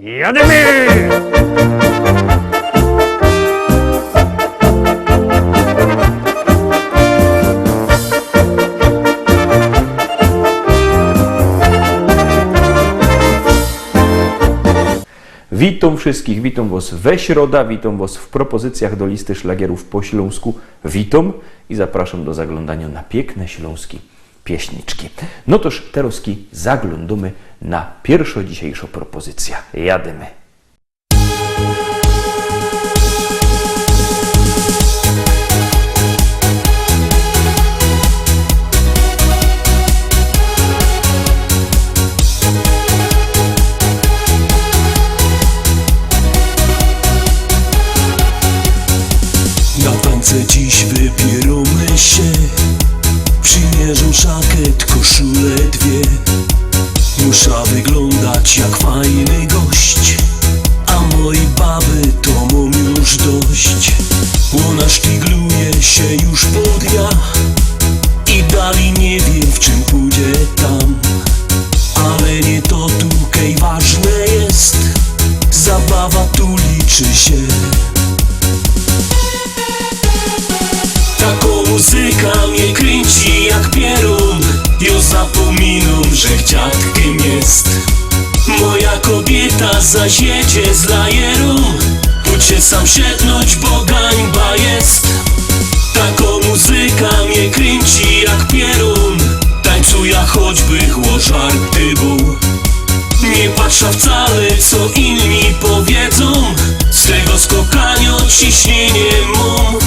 Jadymy! Witam wszystkich, witam was we środa, witam was w propozycjach do listy szlagierów po śląsku. Witam i zapraszam do zaglądania na piękne śląskie pieśniczki. No toż teraz zaglądamy na pierwszą dzisiejszą propozycję. Jadymy. Dziś wybieramy się, przymierzę szakiet, koszulę dwie. Muszę wyglądać jak fajny gość, a mojej baby to mam już dość. Ona szpigluje się już po dniach i dalej nie wiem, w czym pójdzie tam. Ale nie to tutaj ważne jest, zabawa tu liczy się. Taką muzyka mnie kręci jak pierun. Ja zapominam, że dziadkiem jest. Moja kobieta zaś jedzie z lajerą. Pójdźcie sam siednąć, bo gańba jest. Taką muzyka mnie kręci jak pierun. Tańcuję choćby chłożarty był. Nie patrzę wcale co inni powiedzą. Z tego skokania ciśnienie mam.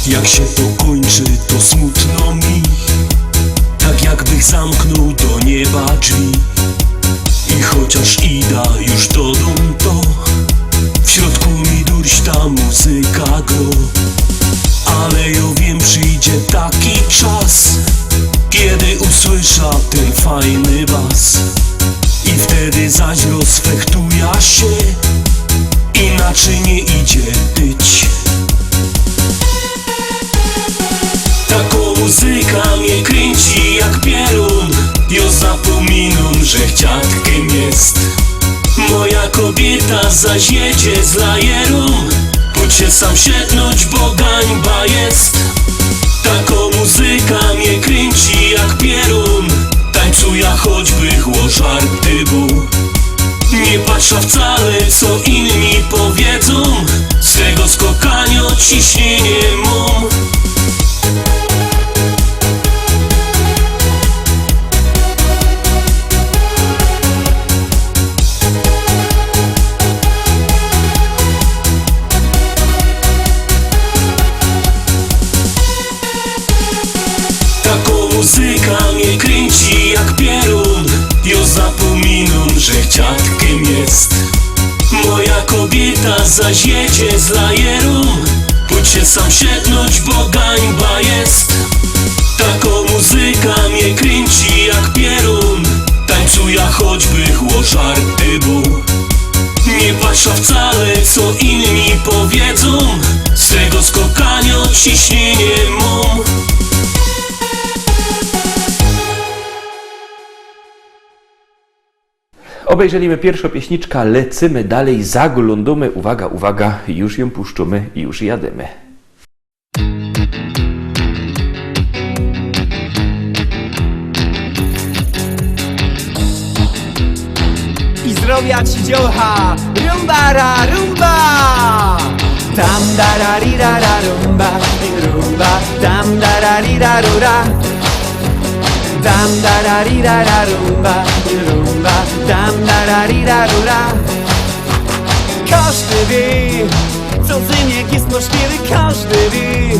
Jak się to kończy, to smutno mi, tak jakbych zamknął do nieba drzwi. I chociaż ida już do domu, to w środku mi durś ta muzyka gro. Ale ja wiem, przyjdzie taki czas, kiedy usłysza ten fajny bas. I wtedy zaś rozfechtuja się, inaczej nie idzie tyć. Taką muzyka mnie kręci jak pierun. Ja zapominam, że dziadkiem jest. Moja kobieta zaś jedzie z lajerą. Pójdźcie sam siednąć, bo gańba jest. Taką muzyka mnie kręci jak pierun. Tańcuję choćby chłożarty był. Nie patrzę wcale co inni powiedzą. Z tego skokania ciśnienie mam. Muzyka mnie kręci jak pierun. Ja zapominam, że dziadkiem jest. Moja kobieta zaś jedzie z lajerą. Pójdźcie sam siednąć, bo gańba jest. Taką muzyka mnie kręci jak pierun. Tańcuję choćby chłożarty był. Nie patrzę wcale co inni powiedzą. Z tego skokania ciśnienie mam. Obejrzeliśmy pierwszą pieśniczkę, lecimy dalej, zaglądamy, uwaga, uwaga, już ją puszczamy i już jadymy. I zrobię ci dziołcha, rumbara, rumba! Tam dararirara rumba, rumba, tam dararirarura. Dam dararirara rumba, rumba, dam dararirarura. Każdy wie, co zyniek jest możliwy, każdy wie.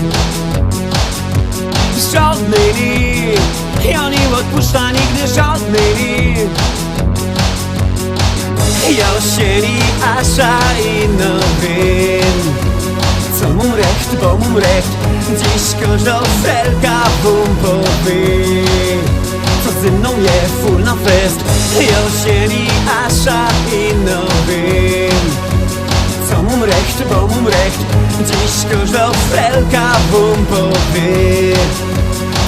Żadnej nie, ja nie odpuszcza nigdy żadnej nie. Ja sieli asza i nowin. Co mum recht, bo mum recht. Dziś każda felka bum powie. Co ze mną je full na fest. Ja sieli asza i nowin. Dziś kożofelka bum powie,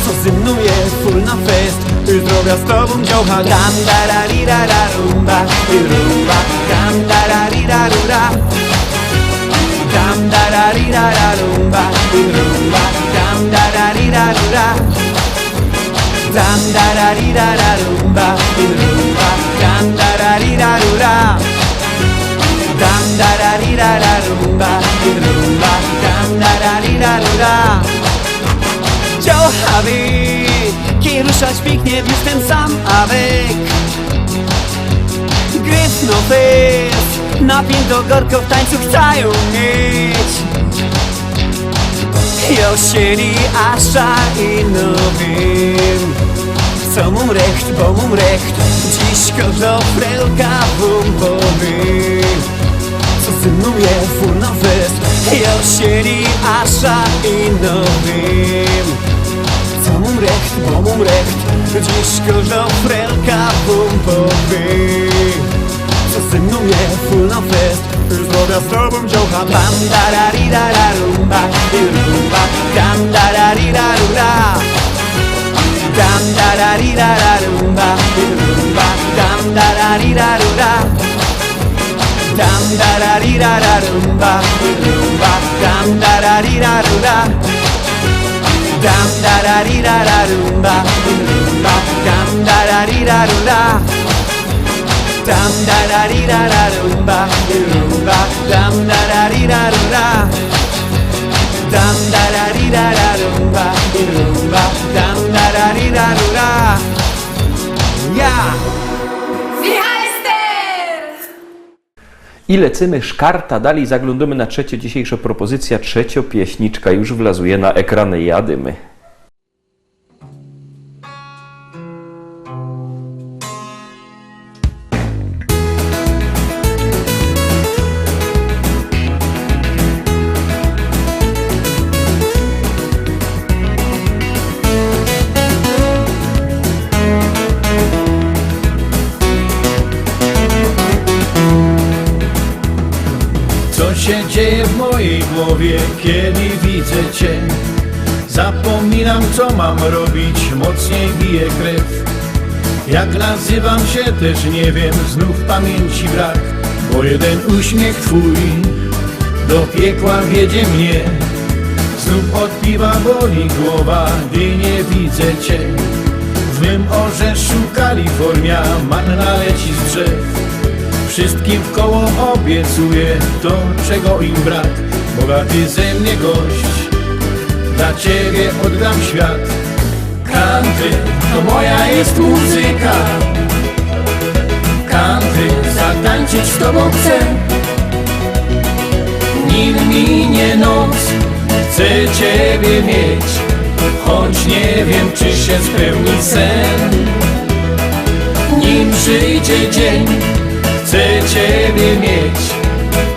co ze mną jest full na fest. Zdrowia z tobą dziołcha. Dam dararira rumba i rumba. Dam dararira rura. Dam dararira rumba i rumba. Dam dararira rura. Dam dararira rumba i rumba. Dam dararira rura. Dam dararira rumba i rumba. Dam dararira rura. Dziołchawi, ruszać pięknie, jestem sam avec. Gryf no fest, napięto gorko w tańcu chcą mieć. Josieli, Asza i Nowym chcą mum recht, bo mum recht. Dziś kożofelka bum powie, co ze mną jest full na fest. Josieli, Asza i Nowym co mum recht, bo mum recht. Dziś kożofelka bum powie, co ze mną jest full na fest. Zdrowia z tobą dziołcha. Bam dararira rumba i rumba. Dam dararira rura. Dam dararira rumba i rumba. Dam dararira rura. Dam dararira rumba i rumba. Dam dararira rura. Dam dararira rumba i rumba. Dam dararira rura. Dam dararira rumba i rumba. Dam dararira rura. Dam dararira rumba i rumba. Dam dararira rura. Ja! I lecimy szkarta dalej, zaglądamy na trzecie dzisiejsza propozycja. Trzeciopieśniczka już wlazuje na ekrany, jadymy. Co się dzieje w mojej głowie, kiedy widzę Cię? Zapominam, co mam robić, mocniej bije krew. Jak nazywam się też nie wiem, znów pamięci brak. Bo jeden uśmiech Twój do piekła wiedzie mnie. Znów od piwa boli głowa, gdy nie widzę Cię. W mym orzeszu Kalifornia, manna leci z drzew. Wszystkim wkoło obiecuję to, czego im brak. Bogaty ze mnie gość, dla Ciebie oddam świat. Country to moja jest muzyka. Country zatańczyć z Tobą chcę. Nim minie noc, chcę Ciebie mieć, choć nie wiem, czy się spełni sen. Nim przyjdzie dzień, chcę Ciebie mieć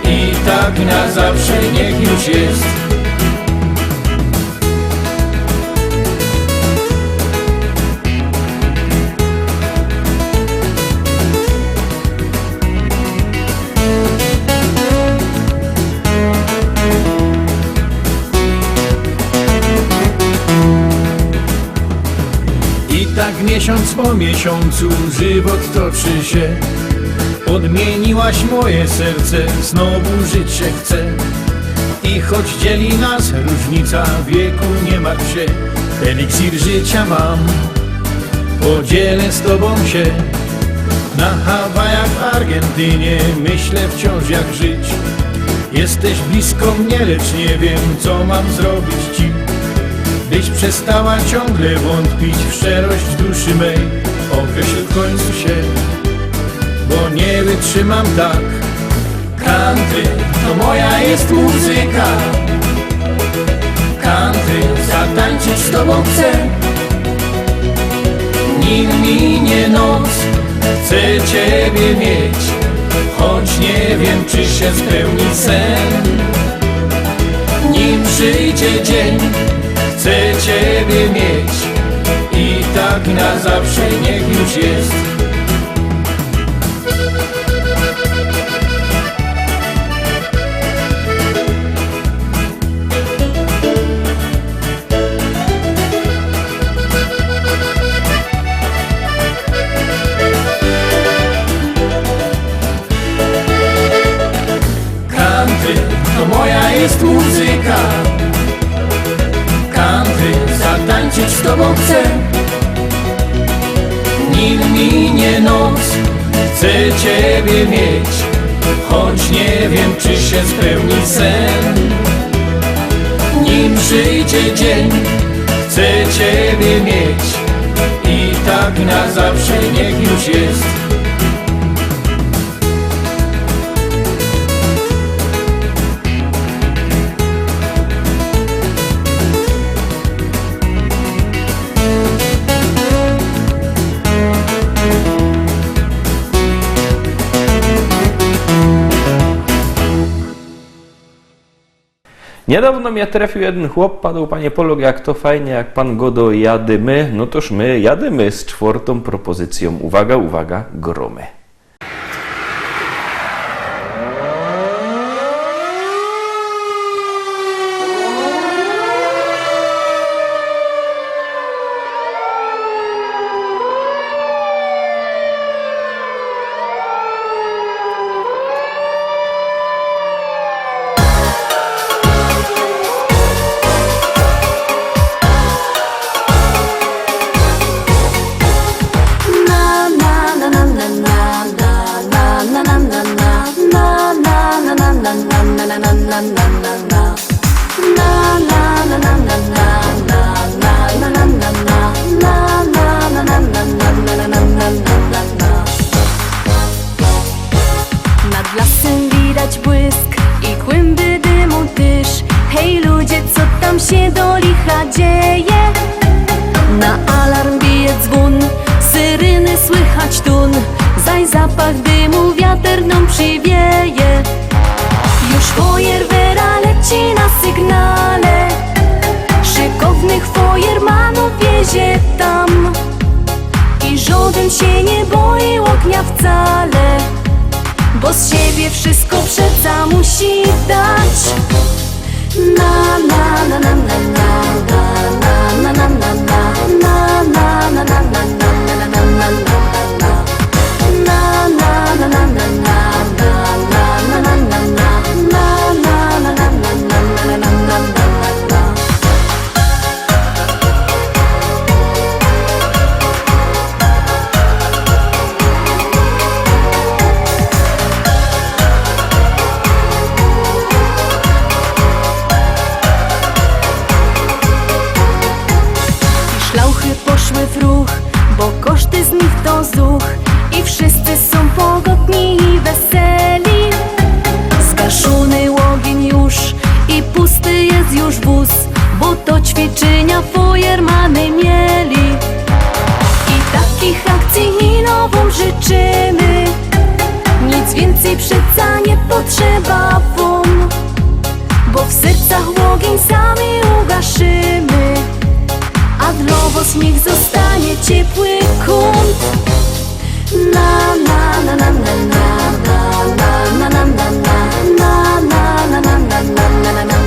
i tak na zawsze niech już jest. I tak miesiąc po miesiącu żywot toczy się. Odmieniłaś moje serce, znowu żyć się chce. I choć dzieli nas różnica wieku, nie martw się. Eliksir życia mam, podzielę z Tobą się. Na Hawajach, w Argentynie myślę wciąż jak żyć. Jesteś blisko mnie, lecz nie wiem, co mam zrobić Ci, byś przestała ciągle wątpić w szczerość duszy mej. Określ w końcu się, bo nie wytrzymam tak. Country to moja jest muzyka. Country zatańczyć z Tobą chcę. Nim minie noc, chcę Ciebie mieć, choć nie wiem, czy się spełni sen. Nim przyjdzie dzień, chcę Ciebie mieć i tak na zawsze niech już jest. jest muzyka. Country, zatańczyć z tobą chcę. Nim minie noc, chcę ciebie mieć, choć nie wiem, czy się spełni sen. Nim przyjdzie dzień, chcę ciebie mieć i tak na zawsze niech już jest. Niedawno mnie trafił jeden chłop, padł panie Polog, jak to fajnie, jak pan Godo jadymy. No toż my jadymy z czwartą propozycją. Uwaga, uwaga, gromy. Nad lasem widać błysk i kłęby dymu tyż. Hej ludzie, co tam się do licha dzieje? Na alarm bije dzwon, syreny słychać tun. Zaś zapach dymu wiatr nam przywieje. Już fajerwera leci na sygnale, szykownych fajermanów wiezie tam. I żaden się nie boi ognia wcale, bo z siebie wszystko przeca musi dać. Na na na na na na na na na na na na na na na na na Szlauchy poszły w ruch, bo koszty z nich to zuch. I wszyscy są pogodni i weseli. Zgaszony ogień już i pusty jest już wóz, bo to ćwiczenia fajermany mieli. I takich akcji i nową życzymy. Nic więcej przeca nie potrzeba wam, bo w sercach ogień sami ugaszymy. A dla was niech zostanie ciepły kąt. Na na na na na na na na na na na na na na na na na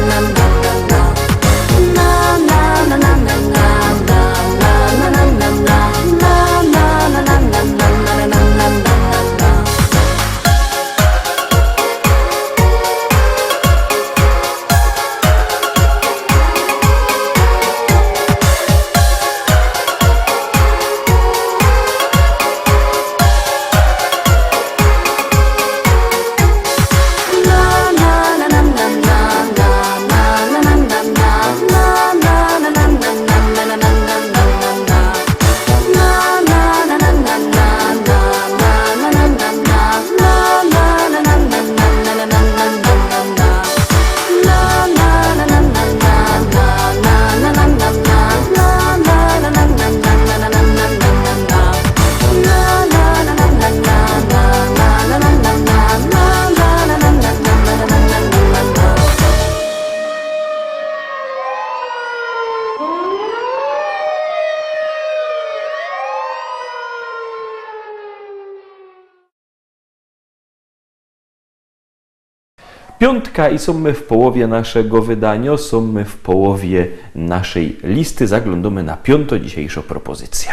Piątka i są my w połowie naszego wydania, są my w połowie naszej listy. Zaglądamy na piątą dzisiejszą propozycję.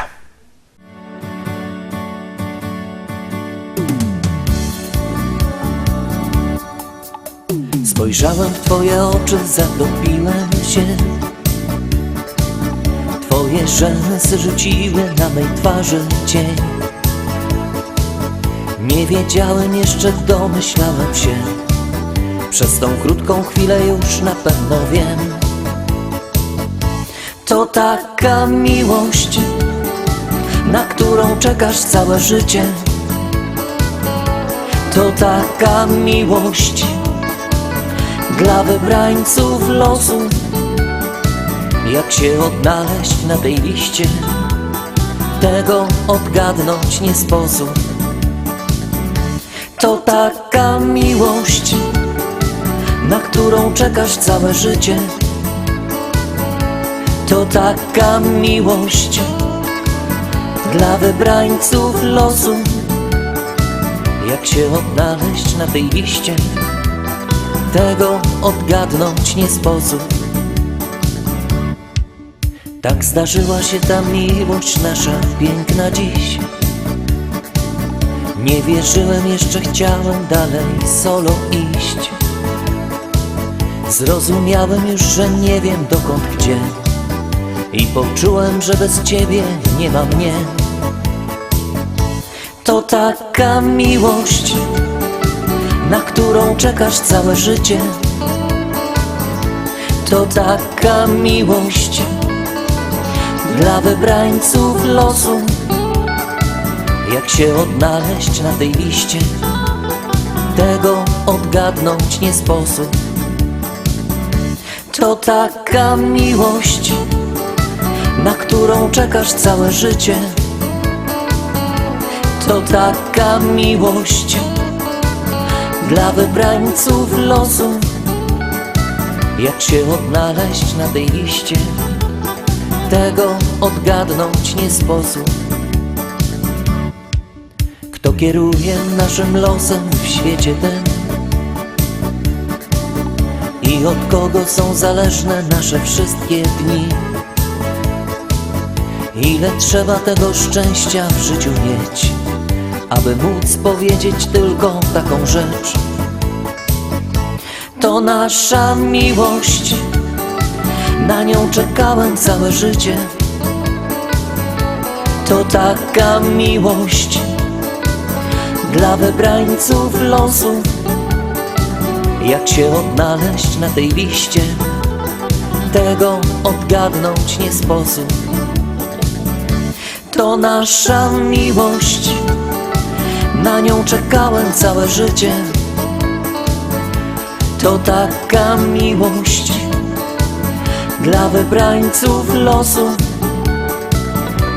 Z Spojrzałem w twoje oczy, zatopiłem się. Twoje rzęsy rzuciły na mej twarzy cień. Nie wiedziałem jeszcze, domyślałem się. Przez tą krótką chwilę już na pewno wiem. To taka miłość, na którą czekasz całe życie. To taka miłość dla wybrańców losu. Jak się odnaleźć na tej liście, tego odgadnąć nie sposób. To taka miłość, na którą czekasz całe życie. To taka miłość dla wybrańców losu. Jak się odnaleźć na tej liście, tego odgadnąć nie sposób. Tak zdarzyła się ta miłość nasza piękna dziś. Nie wierzyłem jeszcze, chciałem dalej solo iść. Zrozumiałem już, że nie wiem dokąd, gdzie. I poczułem, że bez ciebie nie ma mnie. To taka miłość, na którą czekasz całe życie. To taka miłość dla wybrańców losu. Jak się odnaleźć na tej liście, tego odgadnąć nie sposób. To taka miłość, na którą czekasz całe życie. To taka miłość dla wybrańców losu. Jak się odnaleźć na tej liście, tego odgadnąć nie sposób. Kto kieruje naszym losem w świecie tym? I od kogo są zależne nasze wszystkie dni? Ile trzeba tego szczęścia w życiu mieć, aby móc powiedzieć tylko taką rzecz? To nasza miłość, na nią czekałem całe życie. To taka miłość dla wybrańców losu. Jak się odnaleźć na tej liście, tego odgadnąć nie sposób. To nasza miłość, na nią czekałem całe życie. To taka miłość dla wybrańców losu.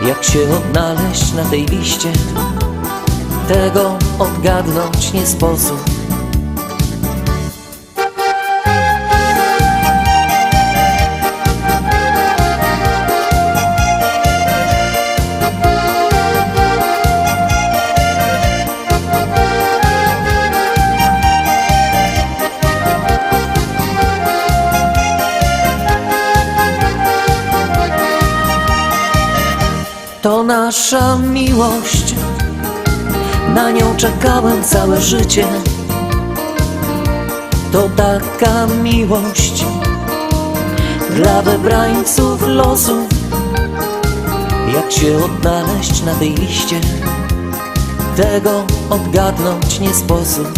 Jak się odnaleźć na tej liście, tego odgadnąć nie sposób. To nasza miłość, na nią czekałem całe życie. To taka miłość dla wybrańców losu. Jak się odnaleźć na tej liście, tego odgadnąć nie sposób.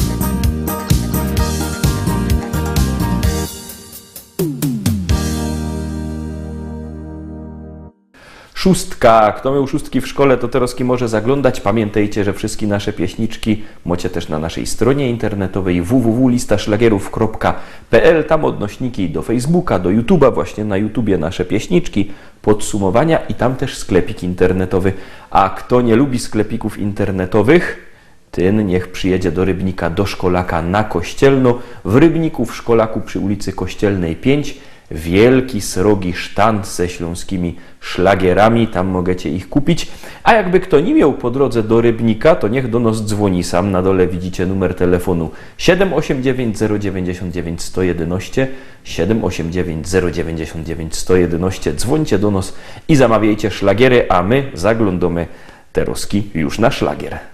Szóstka. Kto miał szóstki w szkole, to teraz może zaglądać. Pamiętajcie, że wszystkie nasze pieśniczki macie też na naszej stronie internetowej www.listaszlagierów.pl. Tam odnośniki do Facebooka, do YouTube'a, właśnie na YouTubie nasze pieśniczki, podsumowania i tam też sklepik internetowy. A kto nie lubi sklepików internetowych, ten niech przyjedzie do Rybnika, do Szkolaka na Kościelno. W Rybniku, w Szkolaku przy ulicy Kościelnej 5 wielki, srogi sztand ze śląskimi szlagierami, tam możecie ich kupić. A jakby kto nie miał po drodze do Rybnika, to niech do nas dzwoni sam. Na dole widzicie numer telefonu 789 099 111, 789 099 111. Dzwońcie do nas i zamawiajcie szlagiery, a my zaglądamy teraz już na szlagier.